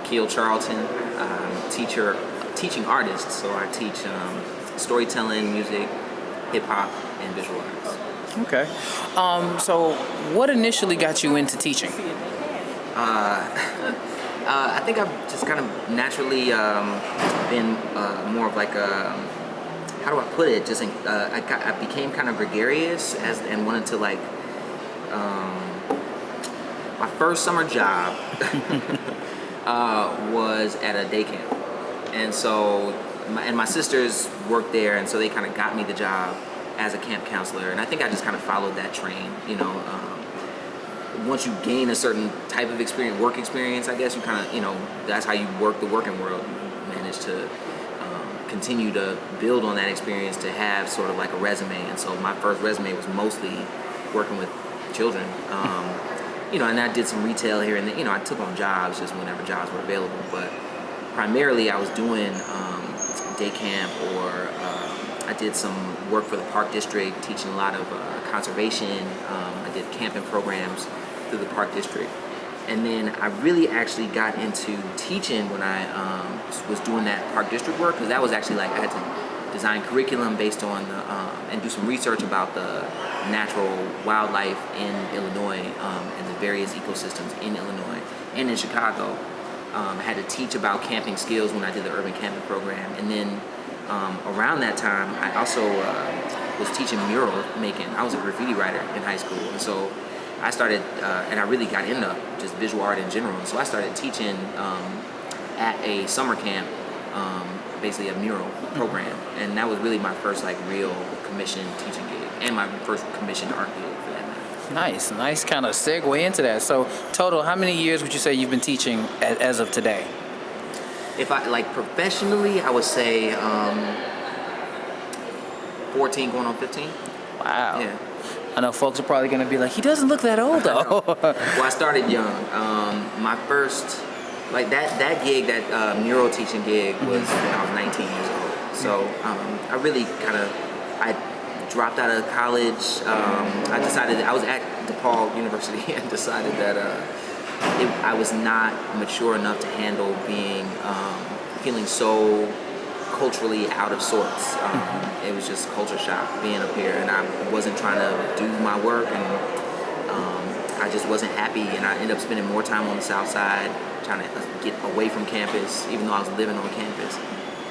Aquil Charleton, teaching artist. So I teach storytelling, music, hip hop, and visual arts. Okay. So what initially got you into teaching? I think I've just kind of naturally been more of like a, how do I put it? Just I became kind of gregarious and wanted to like. My first summer job was at a day camp, and so my sisters worked there, and so they kind of got me the job as a camp counselor, and I think I just kind of followed that train. Once you gain a certain type of experience, work experience, I guess you kind of, that's how you work the working world. You manage to continue to build on that experience to have sort of like a resume. And so my first resume was mostly working with children. And I did some retail here and there. I took on jobs just whenever jobs were available. But primarily I was doing day camp, or I did some work for the Park District, teaching a lot of conservation. I did camping programs through the Park District. And then I really actually got into teaching when I was doing that Park District work, because that was actually like I had to design curriculum based on and do some research about the natural wildlife in Illinois and the various ecosystems in Illinois and in Chicago. I had to teach about camping skills when I did the urban camping program. And then around that time, I also was teaching mural making. I was a graffiti writer in high school, and so I started, and I really got into just visual art in general. So I started teaching at a summer camp, basically a mural program, and that was really my first like real commissioned teaching gig, and my first commissioned art gig for that matter. Nice kind of segue into that. So total, how many years would you say you've been teaching as of today? If I like professionally, I would say 14 going on 15. Wow. Yeah. I know folks are probably going to be like, he doesn't look that old though. Well, I started young. My first, like that gig, that mural teaching gig was when I was 19 years old. So I really I dropped out of college. I decided I was at DePaul University and decided that I was not mature enough to handle feeling so culturally out of sorts. It was just culture shock being up here, and I wasn't trying to do my work, and I just wasn't happy, and I ended up spending more time on the South Side trying to get away from campus, even though I was living on campus.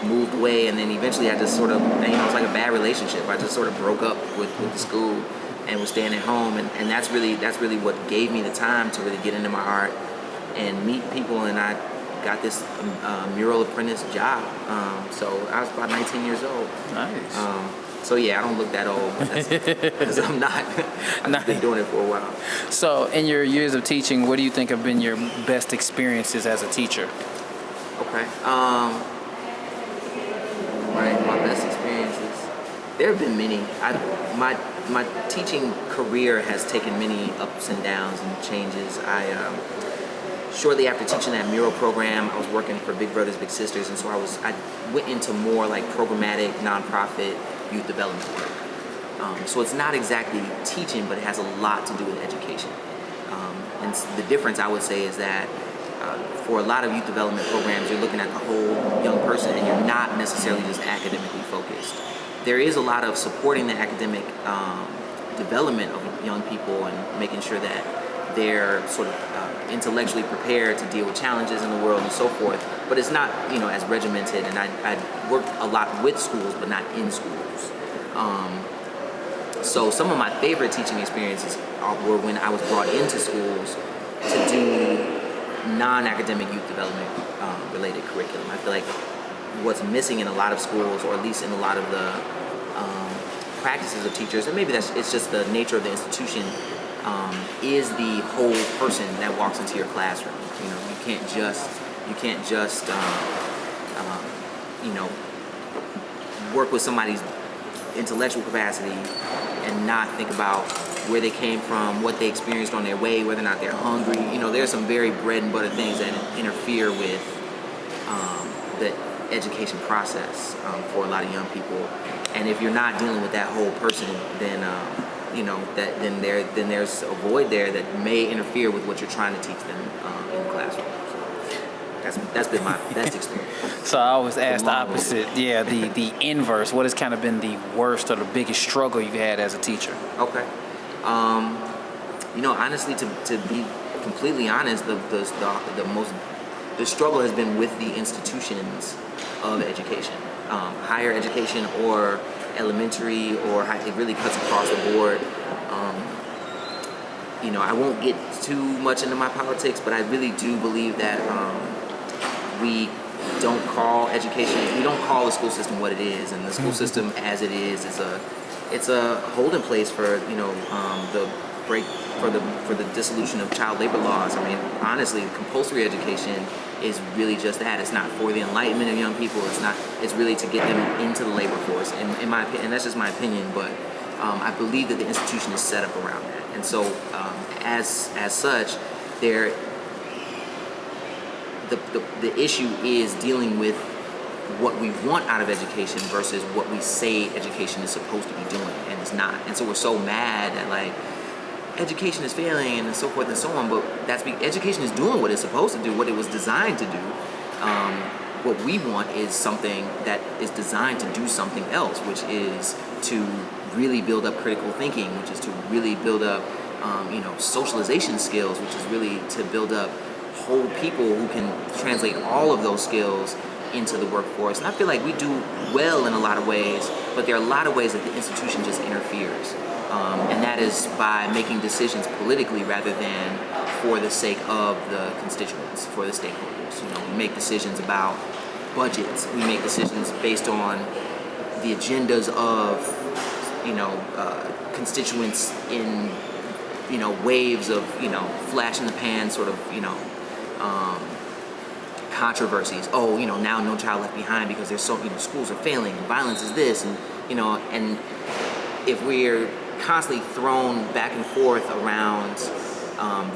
Moved away, and then eventually I just sort of, it was like a bad relationship. I just sort of broke up with the school and was staying at home, and that's really what gave me the time to really get into my art and meet people, and I got this mural apprentice job. So I was about 19 years old. Nice. So yeah, I don't look that old, because I'm not. I've been doing it for a while. So in your years of teaching, what do you think have been your best experiences as a teacher? Okay. My best experiences. There have been many. My teaching career has taken many ups and downs and changes. Shortly after teaching that mural program, I was working for Big Brothers Big Sisters, and so I went into more like programmatic, nonprofit youth development work. So it's not exactly teaching, but it has a lot to do with education. And the difference, I would say, is that for a lot of youth development programs, you're looking at the whole young person, and you're not necessarily just academically focused. There is a lot of supporting the academic development of young people and making sure that they're sort of intellectually prepared to deal with challenges in the world and so forth. But it's not, as regimented. And I worked a lot with schools, but not in schools. So some of my favorite teaching experiences were when I was brought into schools to do non-academic youth development related curriculum. I feel like what's missing in a lot of schools, or at least in a lot of the practices of teachers, and maybe it's just the nature of the institution, is the whole person that walks into your classroom. You can't just work with somebody's intellectual capacity and not think about where they came from, what they experienced on their way, whether or not they're hungry. There's some very bread and butter things that interfere with the education process for a lot of young people. And if you're not dealing with that whole person, then then there's a void there that may interfere with what you're trying to teach them in the classroom. So That's been my best experience. So I always ask the long way. opposite. Yeah, the inverse. What has kind of been the worst or the biggest struggle you've had as a teacher? Okay. Honestly, to be completely honest, the struggle has been with the institutions of education, higher education or elementary or high. It really cuts across the board. I won't get too much into my politics, but I really do believe that we don't call education, we don't call the school system what it is, and the school system as it is it's a holding place for the break for the dissolution of child labor laws. I mean, honestly, compulsory education is really just that. It's not for the enlightenment of young people. It's really to get them into the labor force. In my opinion, and that's just my opinion, but I believe that the institution is set up around that. And so, as such, the issue is dealing with what we want out of education versus what we say education is supposed to be doing, and it's not. And so we're so mad that education is failing and so forth and so on, but education is doing what it's supposed to do, what it was designed to do. What we want is something that is designed to do something else, which is to really build up critical thinking, which is to really build up socialization skills, which is really to build up whole people who can translate all of those skills into the workforce. And I feel like we do well in a lot of ways, but there are a lot of ways that the institution just interferes. And that is by making decisions politically rather than for the sake of the constituents, for the stakeholders. We make decisions about budgets. We make decisions based on the agendas of, constituents in, waves of, flash in the pan sort of, controversies. Oh, now No Child Left Behind because there's so, schools are failing and violence is this, and and if we're constantly thrown back and forth around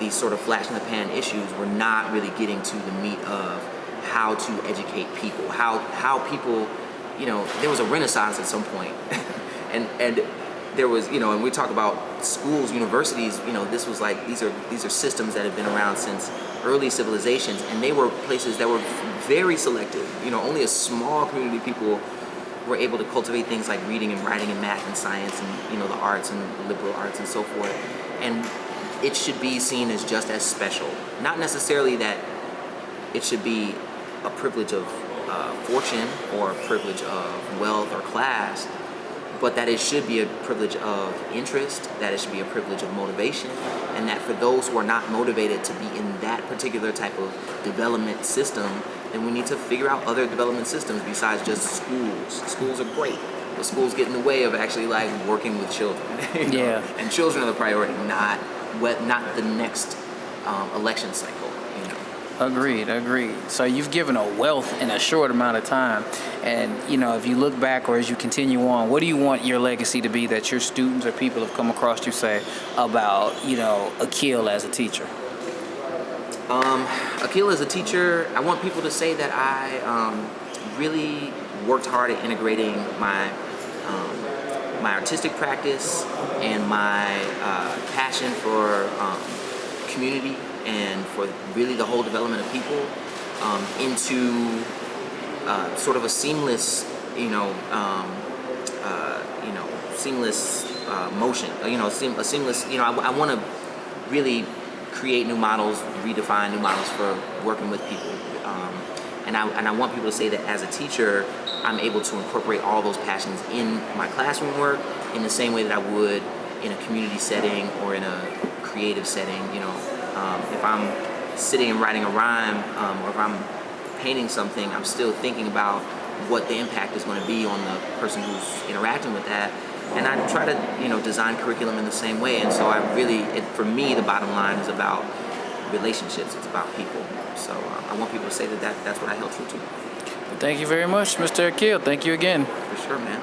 these sort of flash in the pan issues, we're not really getting to the meat of how to educate people, how people, there was a renaissance at some point, and there was, and we talk about schools, universities, this was like, these are systems that have been around since early civilizations, and they were places that were very selective. Only a small community of people were able to cultivate things like reading and writing and math and science and the arts and liberal arts and so forth. And it should be seen as just as special. Not necessarily that it should be a privilege of fortune or a privilege of wealth or class, but that it should be a privilege of interest, that it should be a privilege of motivation, and that for those who are not motivated to be in that particular type of development system, then we need to figure out other development systems besides just schools. Schools are great, but schools get in the way of actually working with children. Yeah. And children are the priority, not the next election cycle. Agreed. So you've given a wealth in a short amount of time, and if you look back or as you continue on, what do you want your legacy to be that your students or people have come across you say about Aquil as a teacher? Aquil as a teacher, I want people to say that I really worked hard at integrating my artistic practice and my passion for community and for really the whole development of people into sort of a seamless, seamless motion. A seamless. I want to really create new models, redefine new models for working with people, and I want people to say that as a teacher, I'm able to incorporate all those passions in my classroom work in the same way that I would in a community setting or in a creative setting. If I'm sitting and writing a rhyme, or if I'm painting something, I'm still thinking about what the impact is going to be on the person who's interacting with that. And I try to, design curriculum in the same way. And so for me, the bottom line is about relationships. It's about people. So I want people to say that's what I held true to. Thank you very much, Mr. Aquil. Thank you again. For sure, man.